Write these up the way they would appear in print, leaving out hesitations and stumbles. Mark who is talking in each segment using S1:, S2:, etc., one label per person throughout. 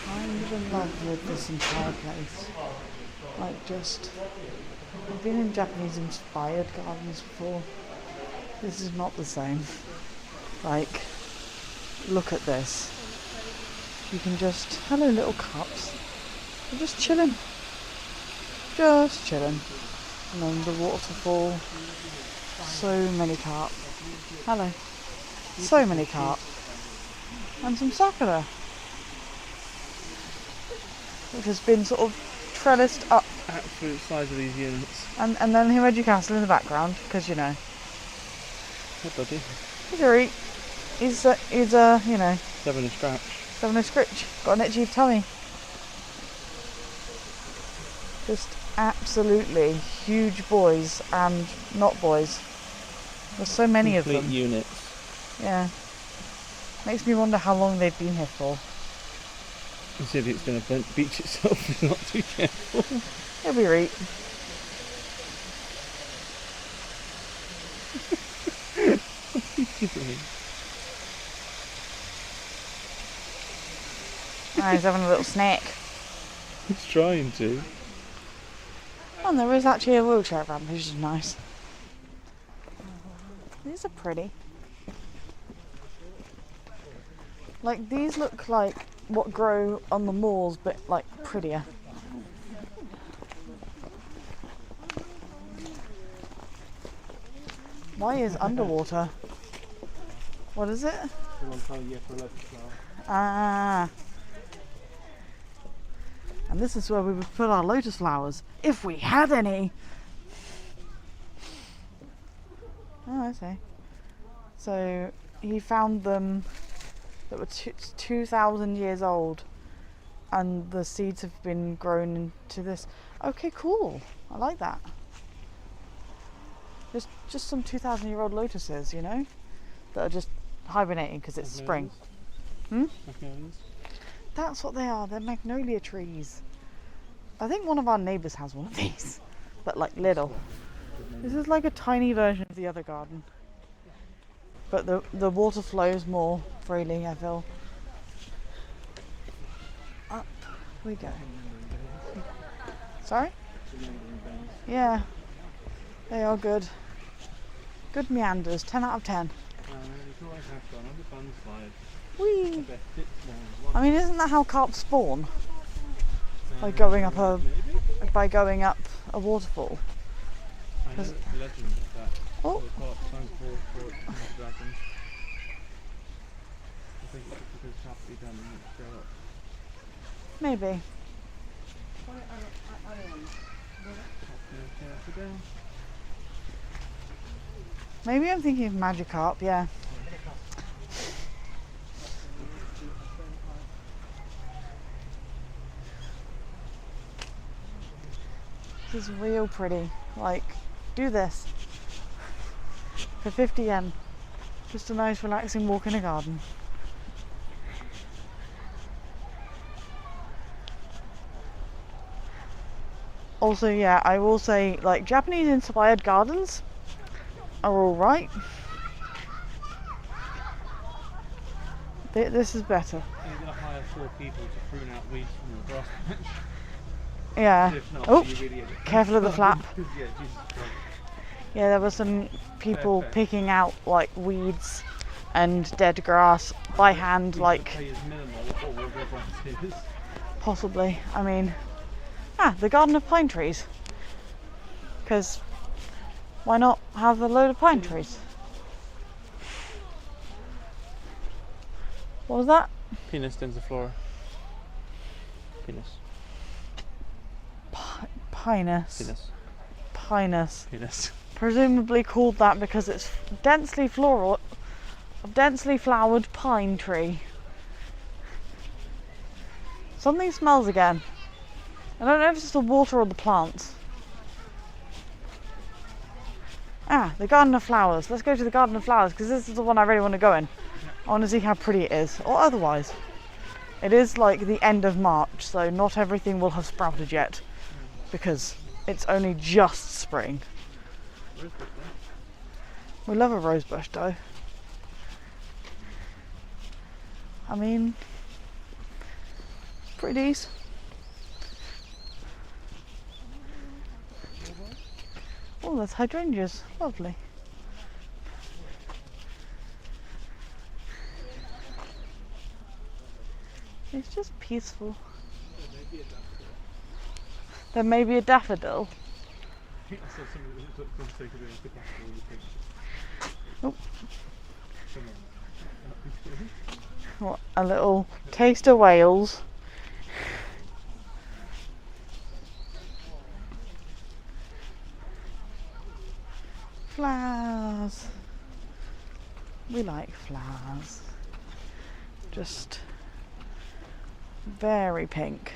S1: Kind of in love with this entire place. Like, just, I've been in Japanese inspired gardens before. This is not the same. Like, look at this. You can just, hello little cups. They're just chilling. Just chilling. And then the waterfall. So many carp. Hello. So many carp. And some sakura. Which has been sort of trellised up.
S2: Absolute size of these units.
S1: And then Himeji Castle in the background, because you know.
S2: Hey buddy.
S1: He's alright. He's you know.
S2: Having a scratch.
S1: Having a scritch. Got an itchy tummy. Just absolutely huge boys and not boys. There's so many of them.
S2: Complete units.
S1: Yeah. Makes me wonder how long they've been here for.
S2: You said it's going to beach itself if you're not too careful.
S1: It'll be right. He's having a little snack.
S2: He's trying to.
S1: Oh, and there is actually a wheelchair ramp, which is nice. These are pretty. Like, these look like what grow on the malls, but like prettier. Why is underwater? What is it? Ah. And this is where we would put our lotus flowers, if we had any. Oh, I see. So he found them that were 2,000 years old, and the seeds have been grown into this. Okay, cool. I like that. Just some 2,000-year-old lotuses, you know, that are just hibernating because it's spring.
S2: Magnolias?
S1: That's what they are. They're magnolia trees. I think one of our neighbours has one of these, but like little. This is like a tiny version of the other garden. But the water flows more freely, I feel. Up we go. Sorry? Yeah. They are good. Good meanders. 10 out of 10. Whee! I mean, isn't that how carp spawn? By going up a waterfall.
S2: I know the legend of that.
S1: Oh.
S2: The carp transport for dragons. I think it's because carp be done and it's grow up.
S1: Maybe. Maybe I'm thinking of Magikarp, yeah. This is real pretty. Like, do this for 50 yen. Just a nice relaxing walk in a garden. Also, yeah, I will say, like, Japanese inspired gardens are alright. This is better.
S2: You're going to hire 4 people to prune out weeds from your grass patch.
S1: Yeah.
S2: If not,
S1: Oh,
S2: you really
S1: careful of the flap.
S2: Yeah, Jesus Christ.
S1: Yeah, there were some people picking out like weeds and dead grass by hand, like
S2: Pay is minimal, or whatever it is.
S1: possibly. I mean, the garden of pine trees. Because why not have a load of pine trees? What was that?
S2: Penis densiflora. Penis.
S1: Pinus. Pinus.
S2: Pinus.
S1: Presumably called that because it's densely flowered pine tree. Something smells again. I don't know if it's the water or the plants. Ah, the Garden of Flowers. Let's go to the Garden of Flowers because this is the one I really want to go in. I want to see how pretty it is, or otherwise. It is like the end of March, so not everything will have sprouted yet because it's only just spring. We love a rose bush though. I mean, pretties. Oh, there's hydrangeas. Lovely. It's just peaceful. There may be a daffodil. Oh. What, a little taste of Wales. Flowers. We like flowers. Just very pink.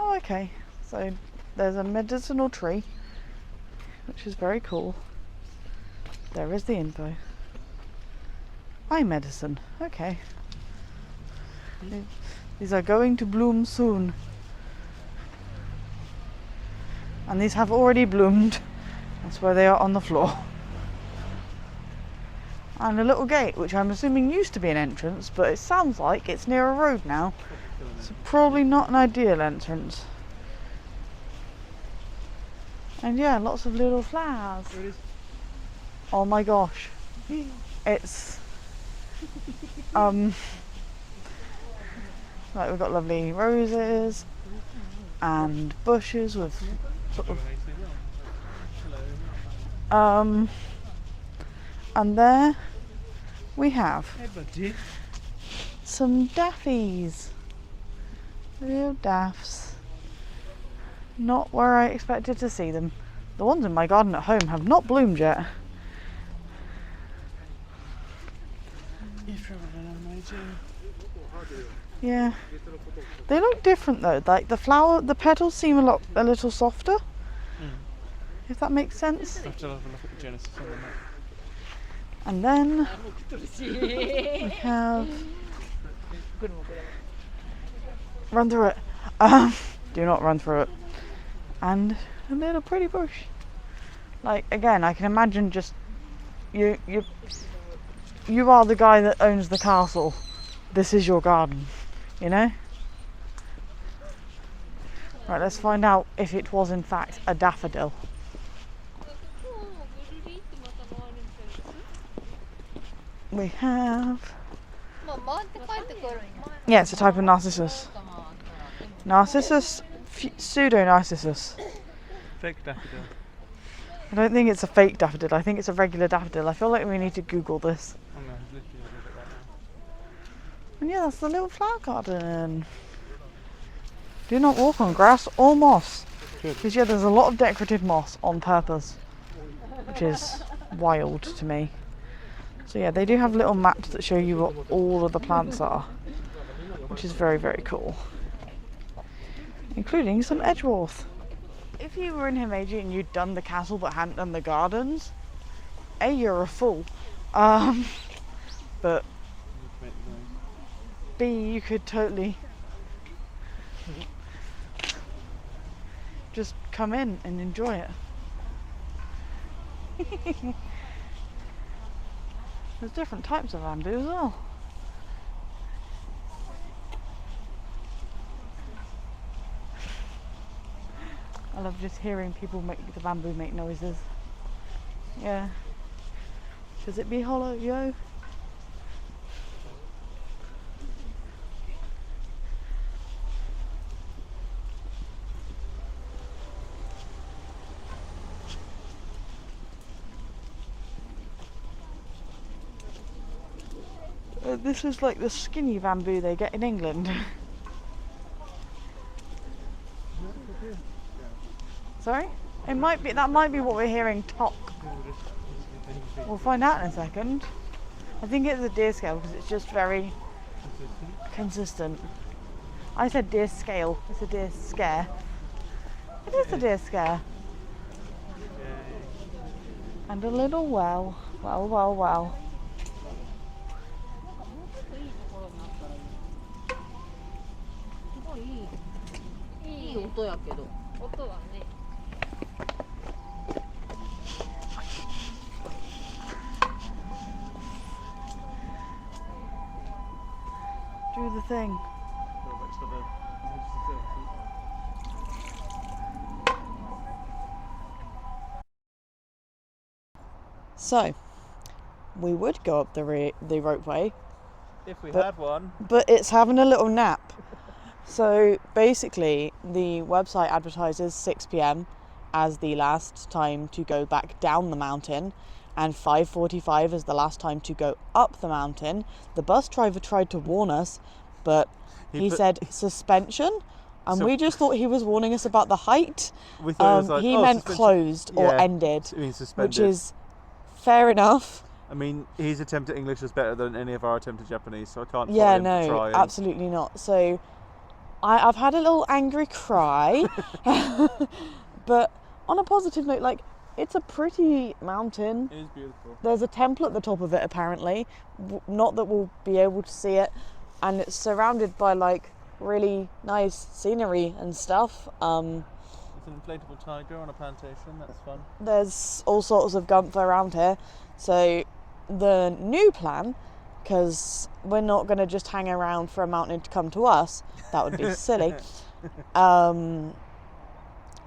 S1: Oh, okay. So there's a medicinal tree, which is very cool. There is the info. Eye medicine. Okay. These are going to bloom soon. And these have already bloomed. That's where they are on the floor. And a little gate, which I'm assuming used to be an entrance, but it sounds like it's near a road now. So probably not an ideal entrance. And yeah, lots of little flowers. Oh my gosh. It's like we've got lovely roses and bushes with sort of and there we have some daffies. Real daffs. Not where I expected to see them. The ones in my garden at home have not bloomed yet. Yeah. They look different though. Like the petals seem a little softer. If that makes sense.
S2: I have to have a look at the genesis on the map.
S1: And then we have run through it. Do not run through it. And a little pretty bush. Like again, I can imagine just you are the guy that owns the castle. This is your garden, you know? Right, let's find out if it was in fact a daffodil. We have... yeah, it's a type of Narcissus. Narcissus, pseudo-Narcissus.
S2: Fake daffodil.
S1: I don't think it's a fake daffodil, I think it's a regular daffodil. I feel like we need to Google this.
S2: Oh no, literally I did it right now.
S1: And yeah, that's the little flower garden. Do not walk on grass or moss. Because yeah, there's a lot of decorative moss on purpose, which is wild to me. So yeah, they do have little maps that show you what all of the plants are, which is very, very cool. Including some Edgeworth. If you were in Himeji and you'd done the castle but hadn't done the gardens, A, you're a fool. But B, you could totally just come in and enjoy it. There's different types of bamboo as well. I love just hearing people make the bamboo make noises. Yeah. Should it be hollow, yo? This is like the skinny bamboo they get in England. Sorry? It might be, that might be what we're hearing talk. We'll find out in a second. I think it's a deer scale because it's just very consistent. I said deer scale, it's a deer scare. It is a deer scare. And a little well. Well.
S3: いい音やけど。音はね。
S1: Do the thing. So, we would go up the ropeway,
S2: If we
S1: But-
S2: had one.
S1: but it's having a little nap. So basically, the website advertises 6 p.m. as the last time to go back down the mountain, and 5:45 is the last time to go up the mountain. The bus driver tried to warn us, but he said suspension, and
S2: So-
S1: we just thought he was warning us about the height.
S2: We thought it was like,
S1: He
S2: oh,
S1: meant
S2: suspension.
S1: closed or
S2: Yeah,
S1: ended,
S2: I mean suspended.
S1: which is fair enough.
S2: I mean, his attempt at English was better than any of our attempt at Japanese, so I can't
S1: Yeah,
S2: fault him for
S1: no,
S2: trying.
S1: absolutely not. So I've had a little angry cry, but on a positive note, like, it's a pretty mountain.
S2: It is beautiful.
S1: There's a temple at the top of it, apparently. Not that we'll be able to see it, and it's surrounded by like really nice scenery and stuff.
S2: It's an inflatable tiger on a plantation. That's fun.
S1: There's all sorts of gumpha around here. So the new plan, because we're not going to just hang around for a mountain to come to us, that would be silly,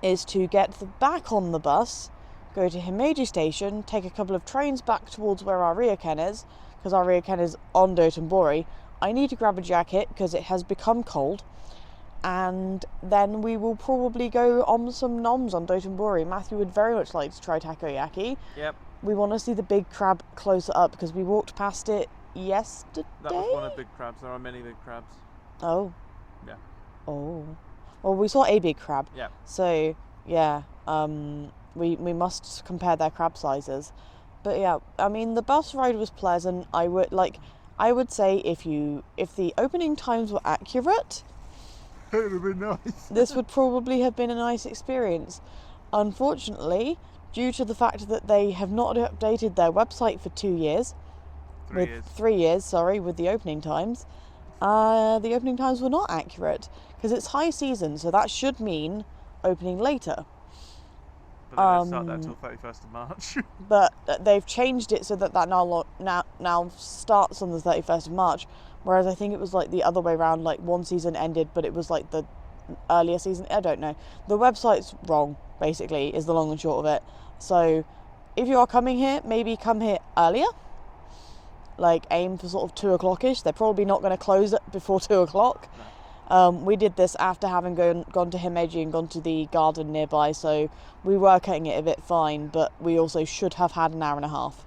S1: is to get back on the bus, go to Himeji station, take a couple of trains back towards where our Ryokan is, because our Ryokan is on Dotonbori. I need to grab a jacket because it has become cold, and then we will probably go on some noms on Dotonbori. Matthew would very much like to try takoyaki.
S2: Yep.
S1: We want to see the big crab closer up because we walked past it yesterday.
S2: That was one of the big crabs. There are many big crabs.
S1: Oh.
S2: Yeah.
S1: Oh. Well, we saw a big crab.
S2: Yeah.
S1: So, yeah, we must compare their crab sizes. But yeah, I mean, the bus ride was pleasant. I would say if the opening times were accurate,
S2: It would have been nice.
S1: this would probably have been a nice experience. Unfortunately, due to the fact that they have not updated their website for 2 years,
S2: 3 years.
S1: 3 years, sorry, with the opening times, the opening times were not accurate because it's high season, so that should mean opening later.
S2: But they don't start that till 31st of March.
S1: But they've changed it so that now starts on the 31st of March, whereas I think it was like the other way around, like one season ended, but it was like the earlier season. I don't know. The website's wrong, basically, is the long and short of it. So if you are coming here, maybe come here earlier. Like aim for sort of 2 o'clock-ish. They're probably not going to close it before 2 o'clock. We did this after having gone to Himeji and gone to the garden nearby, so we were cutting it a bit fine, but we also should have had an hour and a half.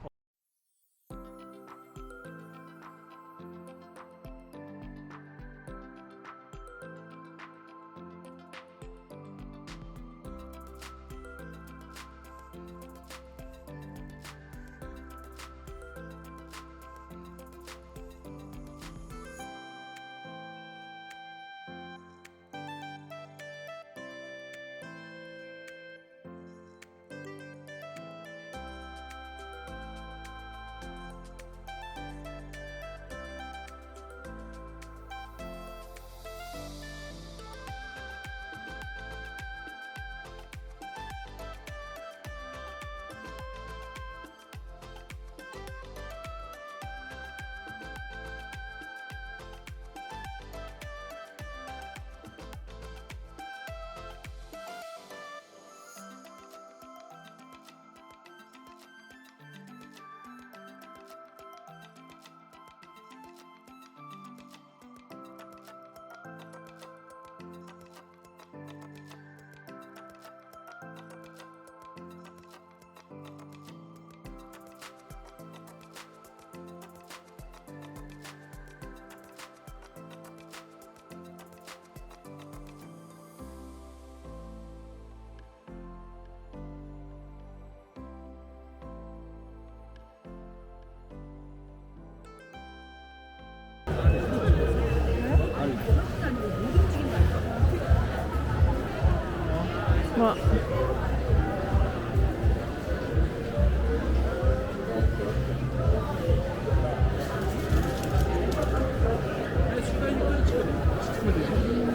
S1: What?
S2: You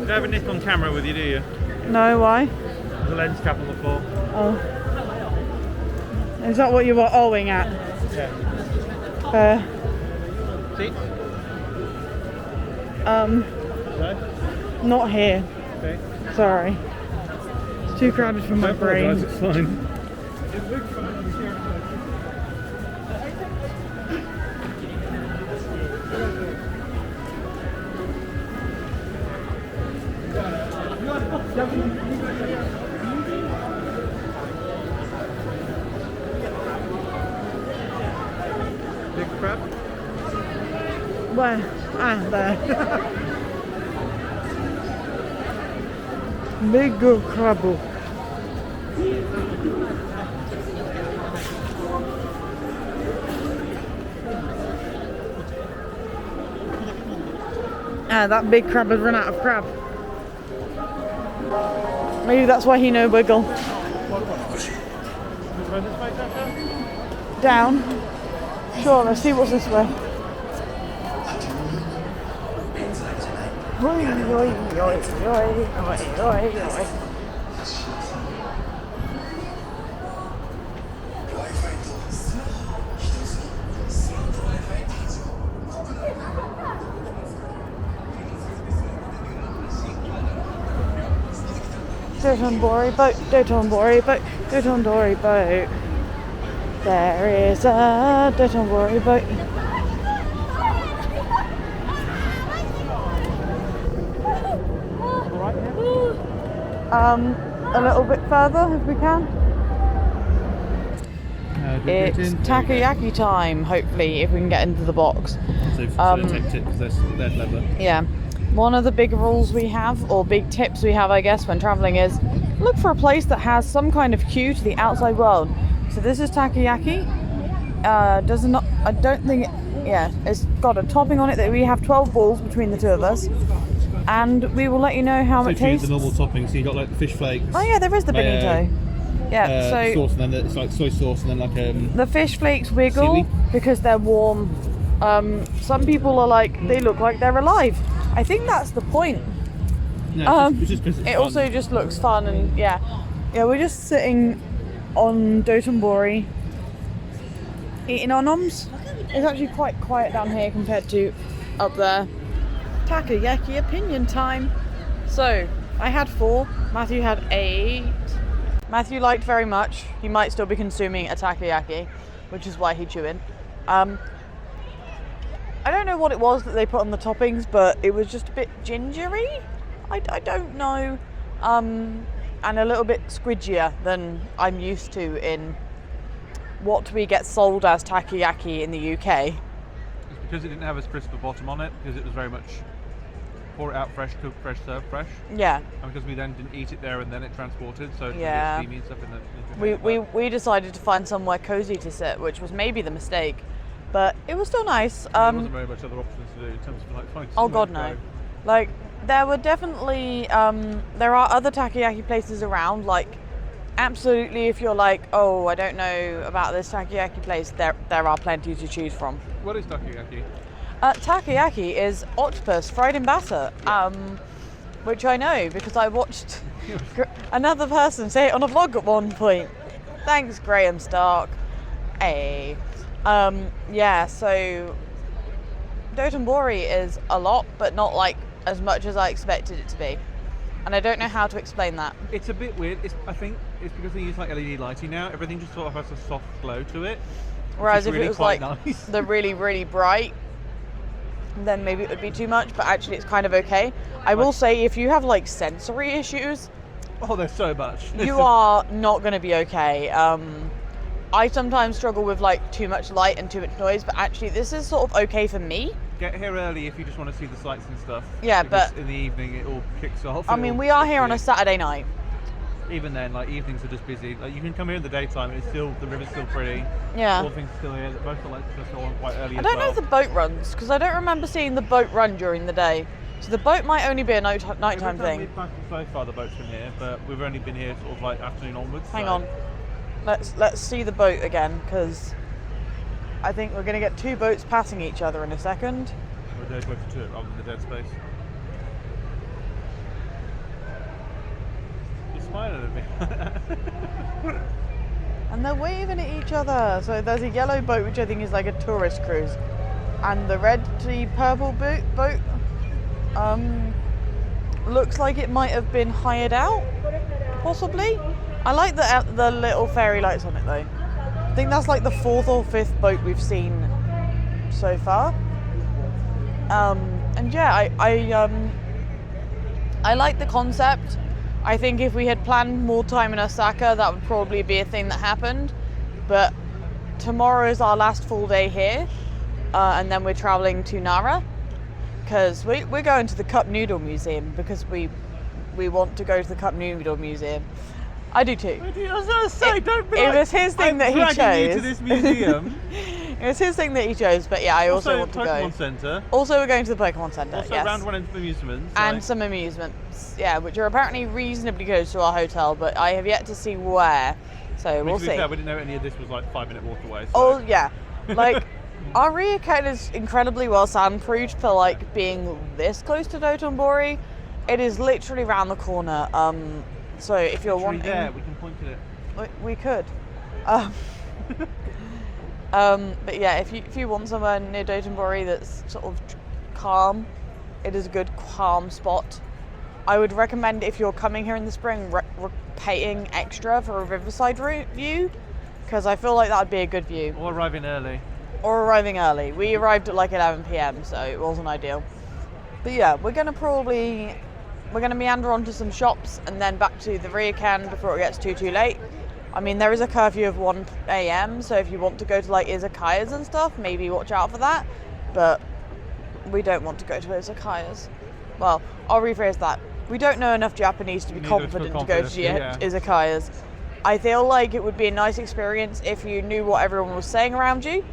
S2: don't have a Nikon camera with you, do you?
S1: No, why?
S2: The lens cap on the floor.
S1: Oh. Is that what you were owing at?
S2: Yeah. See? No?
S1: Not here.
S2: Okay.
S1: Sorry. It's too crowded for my brain.
S2: It's fine. Big crab?
S1: Where? Ah, there. Big good crabble. Ah, that big crab has run out of crab. Maybe that's why he no wiggle. Down. Sure, let's see what's this way. Oi, oi, oi, oi, oi, oi, oi. Dotonbori boat, Dotonbori boat, Dotonbori boat. There is a Dotonbori boat. A little bit further if we can. It's takoyaki time, hopefully, if we can get into the box.
S2: So take tips, they're clever.
S1: Yeah. One of the big rules we have, or big tips we have, I guess, when traveling is look for a place that has some kind of queue to the outside world. So this is takoyaki. I don't think it's got a topping on it that we have 12 balls between the two of us. And we will let you know how it tastes.
S2: The normal toppings, so you got like the fish flakes.
S1: Oh yeah, there is the bonito. Yeah, so
S2: sauce, and then it's like soy sauce, and then like
S1: the fish flakes wiggle
S2: seaweed.
S1: because they're warm. Some people are like, they look like they're alive. I think that's the point.
S2: No, it's just 'cause it's
S1: it
S2: fun.
S1: also just looks fun, and yeah, we're just sitting on Dotonbori eating our noms. It's actually quite quiet down here compared to up there. Takoyaki opinion time. So I had 4, Matthew had 8. Matthew liked very much. He might still be consuming a takoyaki, which is why he chewing. I don't know what it was that they put on the toppings, but it was just a bit gingery. I don't know, and a little bit squidgier than I'm used to in what we get sold as takoyaki in the UK.
S2: It's because it didn't have as crisp a bottom on it, because it was very much pour it out fresh, cook fresh, serve fresh.
S1: Yeah.
S2: And because we then didn't eat it there and then it transported, so it was
S1: Yeah.
S2: steamy and stuff in the
S1: We decided to find somewhere cozy to sit, which was maybe the mistake, but it was still nice.
S2: there wasn't very much other options to do in terms of like finding
S1: Oh
S2: somewhere
S1: god,
S2: to
S1: no.
S2: go.
S1: Like, there were definitely, there are other takoyaki places around, like, absolutely if you're like, oh, I don't know about this takoyaki place, there are plenty to choose from.
S2: What is takoyaki?
S1: Takoyaki is octopus fried in batter, which I know because I watched another person say it on a vlog at one point. Thanks, Graham Stark. Hey. So Dotonbori is a lot, but not like as much as I expected it to be. And I don't know how to explain that.
S2: It's a bit weird. I think it's because they use like LED lighting now. Everything just sort of has a soft glow to it.
S1: Whereas if
S2: really
S1: it was
S2: quite
S1: like
S2: nice.
S1: the really, really bright, then maybe it would be too much, but actually it's kind of okay. I will say if you have like sensory issues,
S2: Oh, there's so much.
S1: you are not going to be okay. I sometimes struggle with like too much light and too much noise, but actually this is sort of okay for me.
S2: Get here early if you just want to see the sights and stuff.
S1: Yeah,
S2: because
S1: but
S2: in the evening it all kicks off.
S1: I mean, we are here on a Saturday night.
S2: Even then, like evenings are just busy. Like you can come here in the daytime, and the river's still pretty.
S1: Yeah.
S2: All things still here. Most of the lights are still on quite early.
S1: I don't know if the boat runs, because I don't remember seeing the boat run during the day. So the boat might only be a nighttime
S2: Every time
S1: thing.
S2: we've passed so far, the boat's been here, but we've only been here sort of like afternoon onwards.
S1: Hang
S2: so-
S1: on. Let's see the boat again, because I think we're going to get two boats passing each other in a second.
S2: We're dead close to it rather than the dead space. You're smiling at me.
S1: And they're waving at each other. So there's a yellow boat, which I think is like a tourist cruise. And the purple boat looks like it might have been hired out, possibly. I like the little fairy lights on it though. I think that's like the 4th or 5th boat we've seen so far. And yeah, I like the concept. I think if we had planned more time in Osaka, that would probably be a thing that happened. But tomorrow is our last full day here, and then we're traveling to Nara because we're going to the Cup Noodle Museum because we want to go to the Cup Noodle Museum. I do too.
S2: I was going to say, don't be
S1: It
S2: like,
S1: was his thing
S2: I'm
S1: that he
S2: dragging you
S1: chose.
S2: to this museum.
S1: It was his thing that he chose, but yeah, I also want to
S2: Pokemon
S1: go.
S2: Centre.
S1: Also, we're going to the Pokemon Centre.
S2: Also
S1: yes.
S2: round one end of amusements.
S1: And
S2: like-
S1: some amusements, yeah, which are apparently reasonably close to our hotel, but I have yet to see where, so
S2: I mean,
S1: we'll
S2: to be
S1: see.
S2: fair, we didn't know any of this was like 5-minute walk away. So.
S1: Oh yeah, like our Ryokan is incredibly well soundproofed for like being this close to Dotonbori. It is literally around the corner. So if you're
S2: Literally
S1: wanting,
S2: there, we can point at it.
S1: we could. But yeah, if you want somewhere near Dotonbori that's sort of calm, it is a good calm spot. I would recommend if you're coming here in the spring, paying extra for a riverside view, because I feel like that would be a good view.
S2: Or arriving early.
S1: Or arriving early. We arrived at like 11 p.m, so it wasn't ideal. But yeah, we're gonna meander onto some shops and then back to the Ryokan before it gets too late. I mean, there is a curfew of 1 a.m, so if you want to go to like izakayas and stuff, maybe watch out for that. But we don't want to go to izakayas. Well, I'll rephrase that. We don't know enough Japanese to be
S2: Neither to
S1: confident
S2: feel
S1: to go to
S2: confident, yeah.
S1: izakayas. I feel like it would be a nice experience if you knew what everyone was saying around you.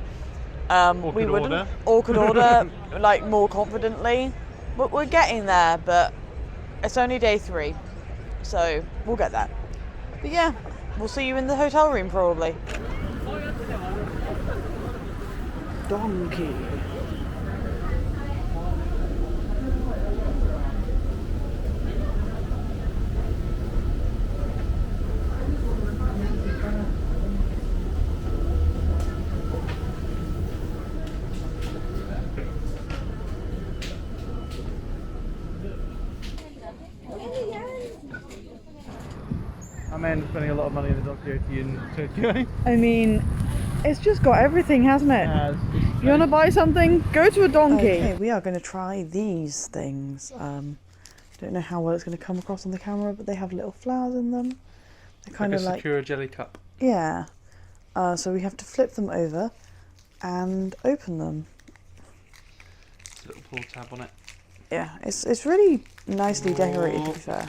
S2: Or
S1: We
S2: could
S1: wouldn't,
S2: order.
S1: or could order like more confidently. But we're getting there. But it's only day 3, so we'll get there. But yeah, we'll see you in the hotel room probably. Donkey.
S2: I may end up spending a lot of money in the Donkey in Tokyo.
S1: I mean, it's just got everything, hasn't it? You want to buy something? Go to a donkey. Okay, we are going to try these things. Don't know how well it's going to come across on the camera, but they have little flowers in them. They're kind of like
S2: Sakura jelly cup.
S1: yeah. So we have to flip them over and open them.
S2: There's a little pull tab on it.
S1: Yeah, it's really nicely decorated, to be fair.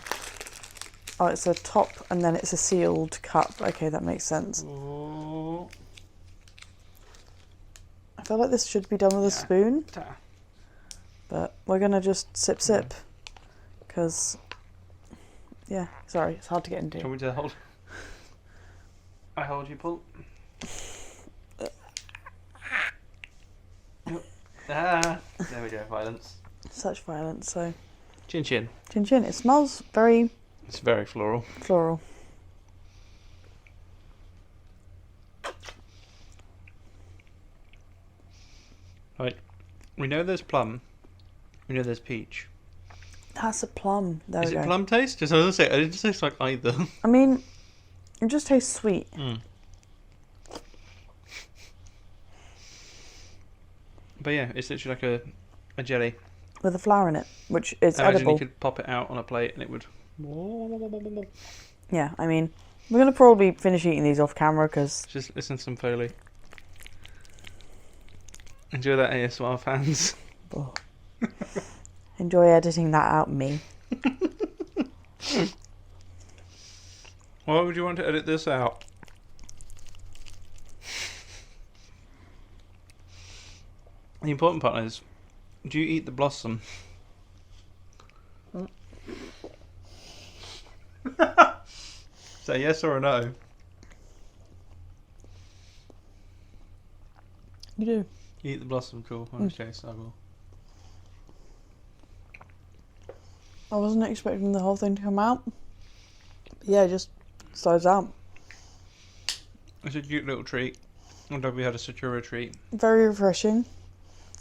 S1: Oh, it's a top and then it's a sealed cup. Okay, that makes sense.
S2: Oh.
S1: I feel like this should be done with a spoon, but we're gonna just sip, because, yeah, sorry, it's hard to get into.
S2: Do you want me to hold? I hold, you pull. There we go, violence.
S1: Such violence, so.
S2: Chin chin.
S1: Chin chin, it smells very
S2: It's very floral.
S1: floral.
S2: Right. We know there's plum. We know there's peach.
S1: That's a plum. There
S2: Is
S1: we
S2: it
S1: go.
S2: plum taste? Just as I say, it didn't taste like either.
S1: I mean, it just tastes sweet.
S2: But yeah, it's literally like a jelly.
S1: With a flower in it, which is
S2: I imagine
S1: edible.
S2: you could pop it out on a plate and it would.
S1: Yeah, I mean, we're going to probably finish eating these off camera because
S2: Just listen to some Foley. Enjoy that ASMR, fans.
S1: enjoy editing that out, me.
S2: Why would you want to edit this out? The important part is, do you eat the blossom? Say yes or a no.
S1: You do.
S2: Eat the blossom, cool. In which case, I will.
S1: I wasn't expecting the whole thing to come out. But yeah, it just slides out.
S2: It's a cute little treat. One time we had a Sakura treat.
S1: Very refreshing.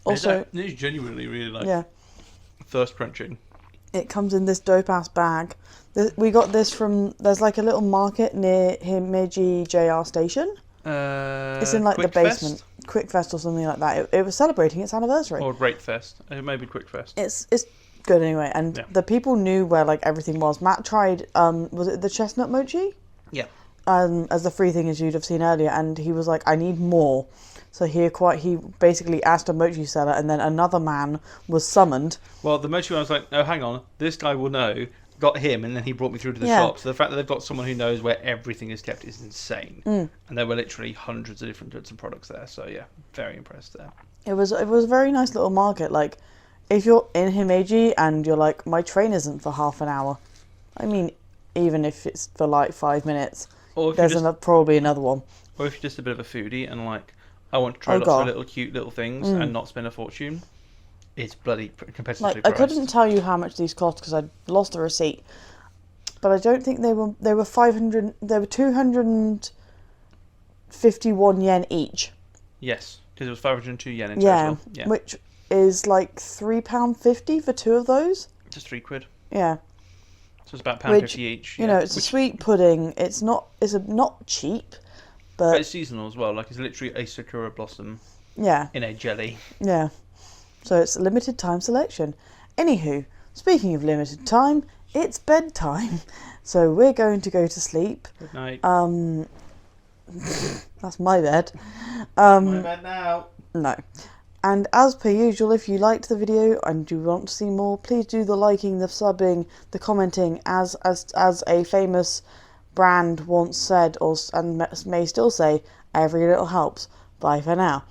S1: Also,
S2: it's genuinely really like
S1: yeah,
S2: thirst quenching.
S1: it comes in this dope ass bag. We got this from, there's like a little market near Himeji JR station. It's in like the basement. Quick Fest or something like that. It was celebrating its anniversary.
S2: Or Great Fest. Maybe Quick Fest.
S1: It's good anyway, and the people knew where like everything was. Matt tried, was it the chestnut mochi?
S2: Yeah.
S1: As the free thing as you'd have seen earlier, and he was like, I need more. So he basically asked a mochi seller, and then another man was summoned.
S2: Well, the mochi one was like, oh, hang on, this guy will know. Got him, and then he brought me through to the shop. So the fact that they've got someone who knows where everything is kept is insane. And there were literally hundreds of different goods and products there. So yeah, very impressed there.
S1: It was a very nice little market. Like, if you're in Himeji and you're like, my train isn't for half an hour. I mean, even if it's for like 5 minutes,
S2: or if
S1: there's probably another one.
S2: Or if you're just a bit of a foodie and like, I want to try lots of cute little things and not spend a fortune. It's bloody competitively
S1: like,
S2: priced.
S1: I couldn't tell you how much these cost because I'd lost the receipt, but I don't think they were 500. They were 251 yen each.
S2: Yes, because it was 502 yen in total. Yeah,
S1: which is like £3.50 for two of those.
S2: Just £3.
S1: Yeah.
S2: So it's about £1.50 each.
S1: You know, it's a sweet pudding. It's not cheap, but
S2: it's seasonal as well. Like, it's literally a Sakura blossom.
S1: Yeah.
S2: In a jelly.
S1: Yeah. So it's a limited time selection. Anywho, speaking of limited time, it's bedtime. So we're going to go to sleep.
S2: Good night.
S1: That's my bed.
S2: My bed now.
S1: No. And as per usual, if you liked the video and you want to see more, please do the liking, the subbing, the commenting, as a famous brand once said, and may still say, every little helps. Bye for now.